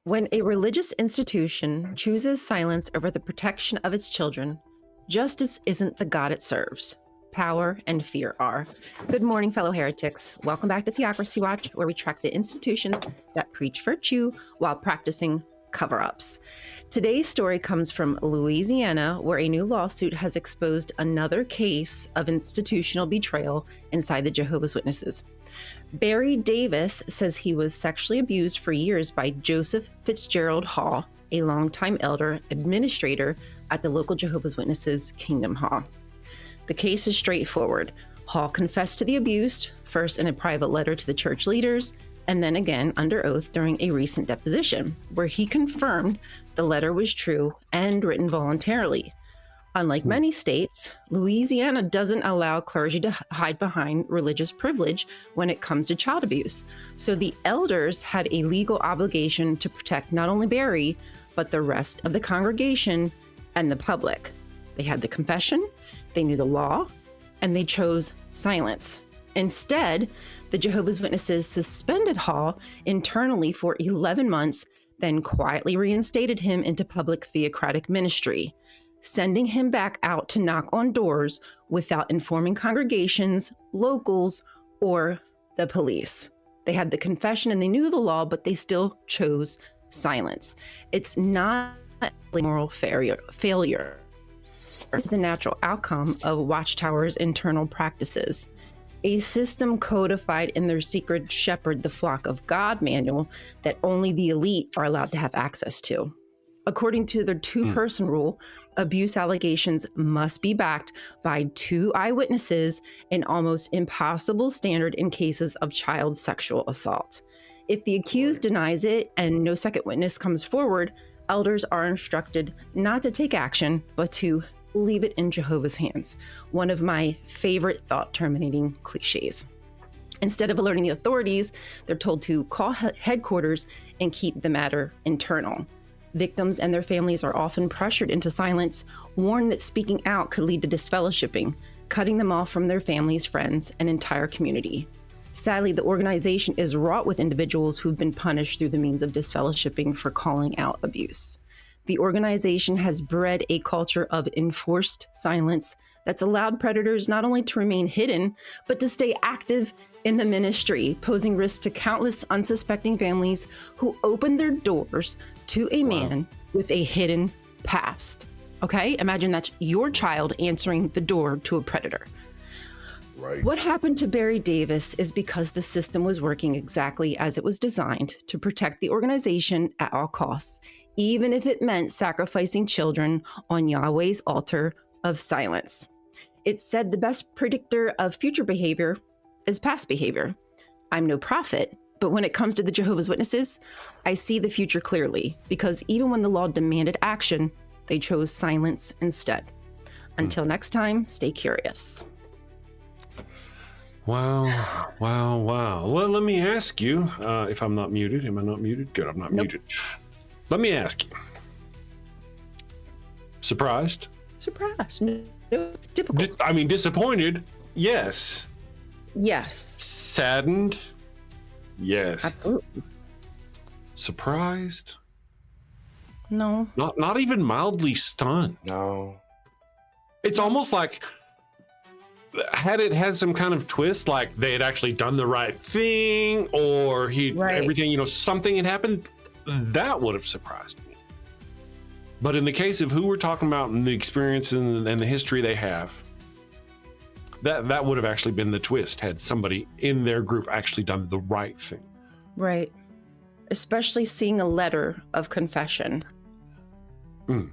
When a religious institution chooses silence over the protection of its children, justice isn't the God it serves. Power and fear are. Good morning, fellow heretics. Welcome back to Theocracy Watch, where we track the institutions that preach virtue while practicing cover-ups. Today's story comes from Louisiana, where a new lawsuit has exposed another case of institutional betrayal inside the Jehovah's Witnesses. Barry Davis says he was sexually abused for years by Joseph Fitzgerald Hall, a longtime elder administrator at the local Jehovah's Witnesses Kingdom Hall. The case is straightforward. Hall confessed to the abuse, first in a private letter to the church leaders, and then again under oath during a recent deposition, where he confirmed the letter was true and written voluntarily. Unlike many states, Louisiana doesn't allow clergy to hide behind religious privilege when it comes to child abuse. So the elders had a legal obligation to protect not only Barry, but the rest of the congregation and the public. They had the confession, they knew the law, and they chose silence. Instead, the Jehovah's Witnesses suspended Hall internally for 11 months, then quietly reinstated him into public theocratic ministry, sending him back out to knock on doors without informing congregations, locals, or the police. They had the confession and they knew the law, but they still chose silence. It's not a moral failure. It's the natural outcome of Watchtower's internal practices. A system codified in their secret Shepherd the Flock of God manual that only the elite are allowed to have access to. According to their two-person rule, abuse allegations must be backed by 2 eyewitnesses, an almost impossible standard in cases of child sexual assault. If the accused denies it and no second witness comes forward, elders are instructed not to take action, but to leave it in Jehovah's hands. One of my favorite thought-terminating cliches. Instead of alerting the authorities, they're told to call headquarters and keep the matter internal. Victims and their families are often pressured into silence, warned that speaking out could lead to disfellowshipping, cutting them off from their families, friends, and entire community. Sadly, the organization is wrought with individuals who've been punished through the means of disfellowshipping for calling out abuse. The organization has bred a culture of enforced silence that's allowed predators not only to remain hidden, but to stay active in the ministry, posing risks to countless unsuspecting families who open their doors to a man with a hidden past. Okay? Imagine that's your child answering the door to a predator. Right. What happened to Barry Davis is because the system was working exactly as it was designed to protect the organization at all costs, even if it meant sacrificing children on Yahweh's altar of silence. It's said the best predictor of future behavior is past behavior. I'm no prophet, but when it comes to the Jehovah's Witnesses, I see the future clearly, because even when the law demanded action, they chose silence instead. Until next time, stay curious. Wow. Well, let me ask you, if I'm not muted. Am I not muted? Good, I'm not muted. Let me ask you. Surprised? Surprised. No. Typical. Disappointed? Yes. Yes. Saddened? Yes. Absolutely. Surprised? No. Not even mildly stunned. No. It's almost like, had it had some kind of twist, like they had actually done the right thing, or everything, something had happened, that would have surprised me. But in the case of who we're talking about and the experience and the history they have, that would have actually been the twist, had somebody in their group actually done the right thing. Right. Especially seeing a letter of confession. Let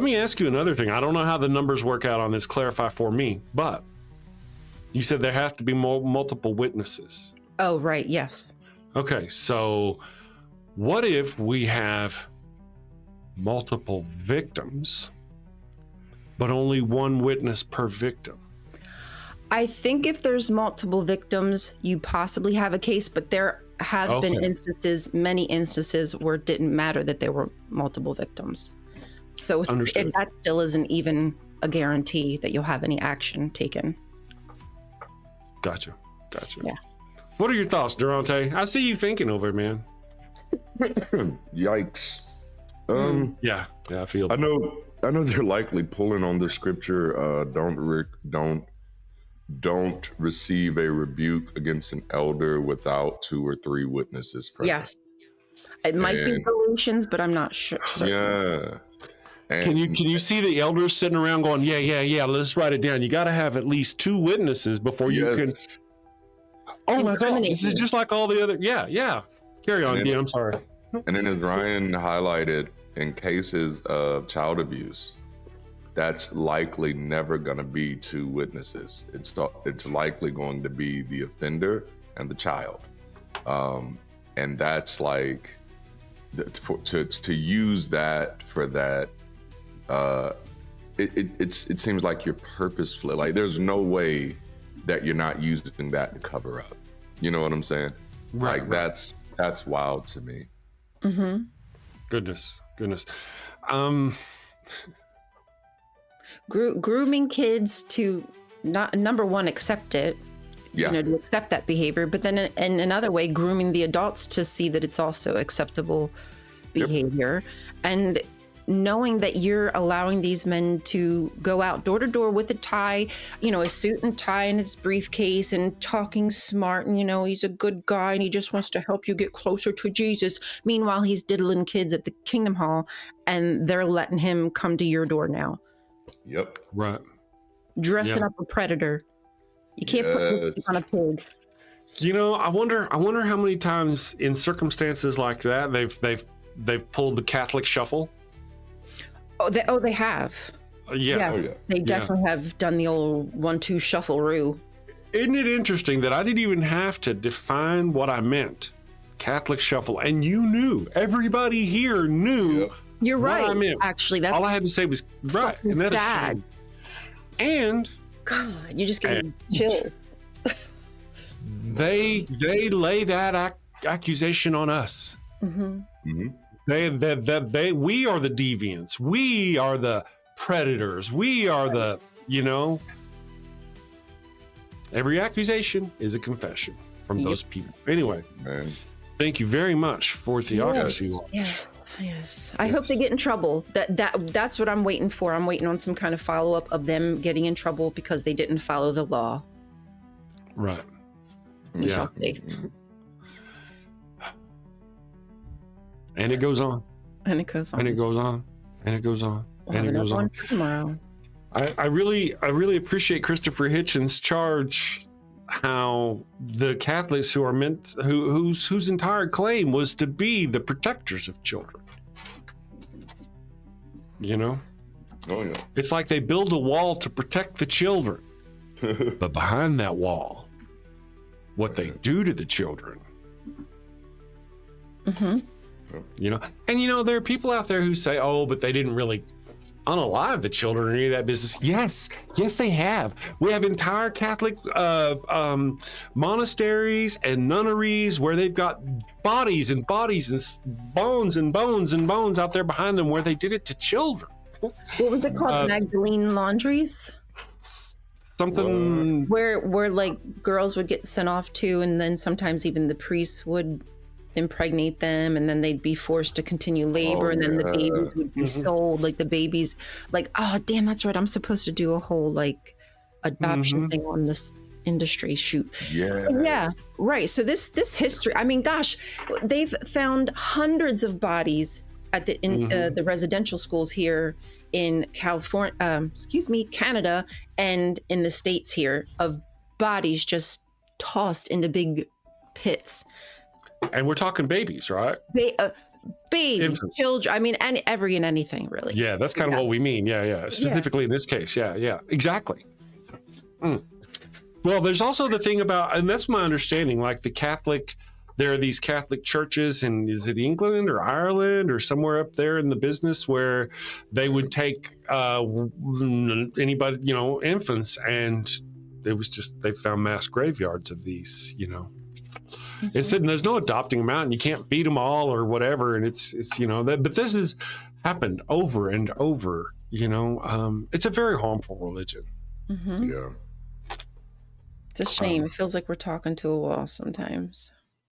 me ask you another thing. I don't know how the numbers work out on this, clarify for me, but you said there have to be multiple witnesses. Oh, right. Yes. Okay, so what if we have multiple victims, but only one witness per victim? I think if there's multiple victims, you possibly have a case, but there have been many instances where it didn't matter that there were multiple victims. So that still isn't even a guarantee that you'll have any action taken. Gotcha. Yeah. What are your thoughts, Durante? I see you thinking over it, man. Yikes. Yeah, I feel. I know they're likely pulling on the scripture. Don't receive a rebuke against an elder without 2 or 3 witnesses present. Yes. It might be Galatians, but I'm not sure. Yeah. And Can you see the elders sitting around going, yeah, let's write it down. You got to have at least 2 witnesses before you can. Oh my God, this is just like all the other. Yeah. Carry on, I'm sorry. And then as Ryan highlighted, in cases of child abuse, that's likely never going to be 2 witnesses. It's likely going to be the offender and the child. And that's like, to use that for that, it seems like you're purposefully, like there's no way that you're not using that to cover up. You know what I'm saying? Right. Like that's wild to me. Mm-hmm. Goodness. Grooming kids to not, number one, accept it. Yeah. To accept that behavior, but then in another way, grooming the adults to see that it's also acceptable behavior. And knowing that you're allowing these men to go out door to door with a tie, a suit and tie in his briefcase, and talking smart, and he's a good guy and he just wants to help you get closer to Jesus. Meanwhile, he's diddling kids at the Kingdom Hall, and they're letting him come to your door now. Yep. Right. Dressing up a predator. You can't put lipstick on a pig. I wonder how many times in circumstances like that they've pulled the Catholic shuffle. They have. Yeah. Oh, yeah. They definitely have done the old 1-2 shuffle-roo. Isn't it interesting that I didn't even have to define what I meant? Catholic shuffle, and you knew. Everybody here knew. Yep. You're what right. I meant. Actually, that's all I had to say was right. fucking And that is sad. And God, you just get chills. they lay that accusation on us. Mm-hmm. Mm-hmm. We are the deviants. We are the predators. We are the, every accusation is a confession from those people. Anyway, Man. Thank you very much for Theocracy. Yes. I hope they get in trouble. That's what I'm waiting for. I'm waiting on some kind of follow-up of them getting in trouble because they didn't follow the law. Right. We shall see. And it goes on. And it goes on. And it goes on. And it goes on. We'll and it goes on. Tomorrow. I really appreciate Christopher Hitchens' charge. How the Catholics who are whose entire claim was to be the protectors of children. Oh yeah. It's like they build a wall to protect the children, but behind that wall, what they do to the children. Mm-hmm. And there are people out there who say, "Oh, but they didn't really unalive the children or any of that business." Yes, they have. We have entire Catholic monasteries and nunneries where they've got bodies and bones and bones and bones out there behind them where they did it to children. What was it called? Magdalene laundries? Something where like girls would get sent off to, and then sometimes even the priests would impregnate them, and then they'd be forced to continue labor, and then the babies would be sold. Like the babies, like, oh damn, that's right, I'm supposed to do a whole like adoption thing on this industry shoot. Yeah, right. So this history, I mean, gosh, they've found hundreds of bodies at the residential schools here in California, Canada, and in the States here, of bodies just tossed into big pits. And we're talking babies, right? Babies, Infants. children. I mean, every and anything, really. Yeah, that's kind of what we mean. Yeah. Specifically in this case. Yeah. Exactly. Well, there's also the thing about, and that's my understanding, like there are these Catholic churches in, is it England or Ireland or somewhere up there in the business, where they would take anybody, infants, and it was just, they found mass graveyards of these, It's there's no adopting them out, and you can't feed them all or whatever, and it's but this has happened over and over. It's a very harmful religion. Mm-hmm. Yeah, it's a shame. It feels like we're talking to a wall sometimes.